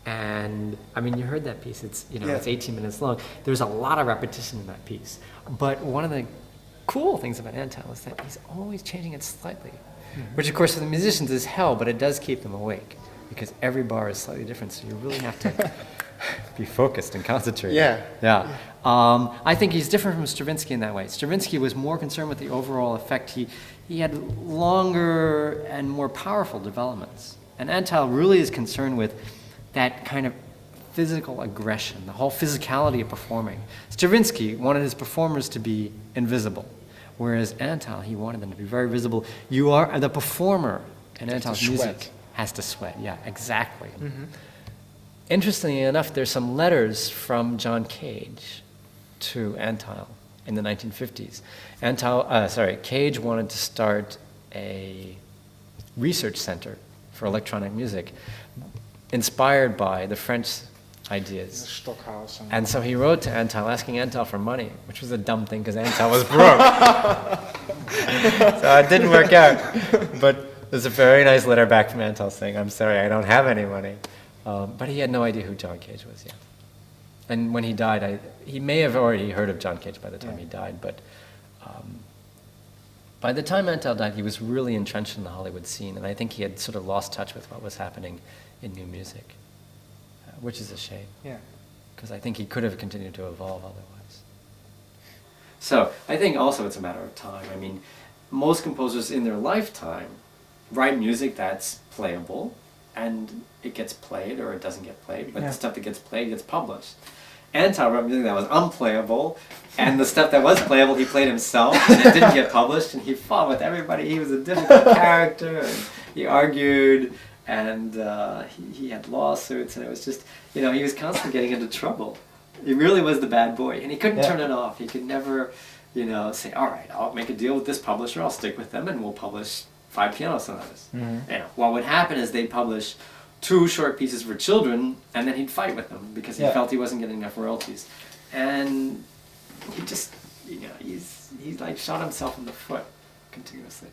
And I mean, you heard that piece. It's Yeah. it's 18 minutes long. There's a lot of repetition in that piece. But one of the cool things about Antheil is that he's always changing it slightly, which of course for the musicians is hell, but it does keep them awake because every bar is slightly different. So you really have to be focused and concentrated. Yeah. I think he's different from Stravinsky in that way. Stravinsky was more concerned with the overall effect. He had longer and more powerful developments. And Antheil really is concerned with that kind of physical aggression, the whole physicality of performing. Stravinsky wanted his performers to be invisible, whereas Antheil, he wanted them to be very visible. You are the performer in Antheil's music has to sweat. Yeah, exactly. Interestingly enough, there's some letters from John Cage to Antheil in the 1950s. Cage wanted to start a research center for electronic music, inspired by the French ideas. Stockhouse. And so he wrote to Antheil, asking Antheil for money, which was a dumb thing because Antheil was broke. So it didn't work out. But there's a very nice letter back from Antheil saying, "I'm sorry, I don't have any money." But he had no idea who John Cage was yet. And when he died, he may have already heard of John Cage by the time he died, but by the time Antheil died, he was really entrenched in the Hollywood scene, and I think he had sort of lost touch with what was happening in new music, which is a shame. Yeah. Because I think he could have continued to evolve otherwise. So I think also it's a matter of time. I mean, most composers in their lifetime write music that's playable, and it gets played or it doesn't get played, but the stuff that gets played gets published. Antheil wrote music that was unplayable, and the stuff that was playable he played himself, and it didn't get published, and he fought with everybody. He was a difficult character, and he argued, and he had lawsuits, and it was just, he was constantly getting into trouble. He really was the bad boy, and he couldn't turn it off. He could never, say, all right, I'll make a deal with this publisher, I'll stick with them, and we'll publish 5 piano sonatas. What would happen is they'd publish 2 short pieces for children, and then he'd fight with them because he felt he wasn't getting enough royalties. And he just, he's like shot himself in the foot continuously.